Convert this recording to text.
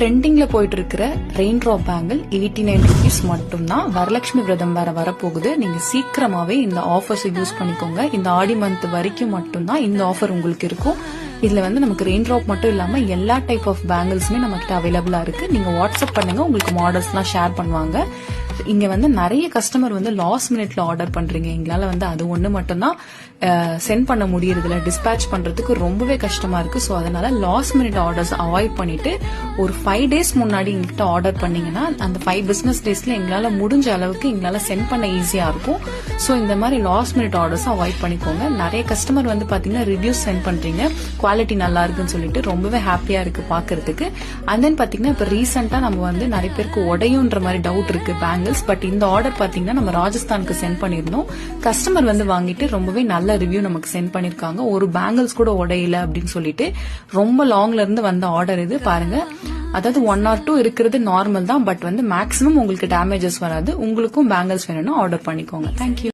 ட்ரெண்டிங்ல போயிட்டு இருக்கிற ரெயின் ட்ராப் பேங்கிள் 89 rupees மட்டும்தான். வரலட்சுமி விரதம் வேற வரப்போகுது. நீங்க சீக்கிரமாவே இந்த ஆஃபர்ஸ் யூஸ் பண்ணிக்கோங்க. இந்த ஆடி மந்த் வரைக்கும் மட்டும்தான் இந்த ஆஃபர் உங்களுக்கு இருக்கும். இதுல நமக்கு ரெயின் ட்ராப் மட்டும் இல்லாம எல்லா டைப் ஆஃப் பேங்கிள்ஸுமே நம்ம கிட்ட அவைலபிளா இருக்கு. நீங்க வாட்ஸ்அப் பண்ணுங்க, உங்களுக்கு மாடல்ஸ் எல்லாம் ஷேர் பண்ணுவாங்க. இங்க நிறைய கஸ்டமர் லாஸ்ட் மினிட்ல ஆர்டர் பண்றீங்க. எங்களால அது ஒண்ணு மட்டும் தான் சென்ட் பண்ண முடியறதுல, டிஸ்பேச் பண்றதுக்கு ரொம்பவே கஷ்டமா இருக்கு. சோ அதனால லாஸ்ட் மினிட் ஆர்டர்ஸ் அவாய்ட் பண்ணிட்டு ஒரு 5 days முன்னாடி எங்ககிட்ட ஆர்டர் பண்ணீங்கன்னா அந்த 5 business daysல எங்களால முடிஞ்ச அளவுக்கு எங்களால சென்ட் பண்ண ஈஸியா இருக்கும். சோ இந்த மாதிரி லாஸ்ட் மினிட் ஆர்டர்ஸ் அவாய்ட் பண்ணிக்கோங்க. நிறைய கஸ்டமர் பாத்தீங்கன்னா ரிவ்யூஸ் சென்ட் பண்றீங்க, குவாலிட்டி நல்லா இருக்குன்னு சொல்லிட்டு ரொம்பவே ஹாப்பியா இருக்கு பாக்குறதுக்கு. அண்ட் தென் பாத்தீங்கன்னா இப்ப ரீசெண்டா நம்ம நிறைய பேருக்கு உடையுன்ற மாதிரி டவுட் இருக்கு பேங்கிள்ஸ். பட் இந்த ஆர்டர் பாத்தீங்கன்னா நம்ம ராஜஸ்தானுக்கு சென்ட் பண்ணிருந்தோம். கஸ்டமர் வாங்கிட்டு ரொம்பவே நல்ல ரிவ்யூ நமக்கு சென்ட் பண்ணிருக்காங்க. ஒரு பேங்கிள்ஸ் கூட உடையல அப்படின்னு சொல்லிட்டு ரொம்ப லாங்ல இருந்து வந்த ஆர்டர் இது பாருங்க. அதாவது 1 or 2 இருக்கிறது நார்மல் தான். பட் மேக்ஸிமம் உங்களுக்கு டேமேஜஸ் வராது. உங்களுக்கும் பேங்கிள்ஸ் வேணும்னா ஆர்டர் பண்ணிக்கோங்க. தேங்க்யூ.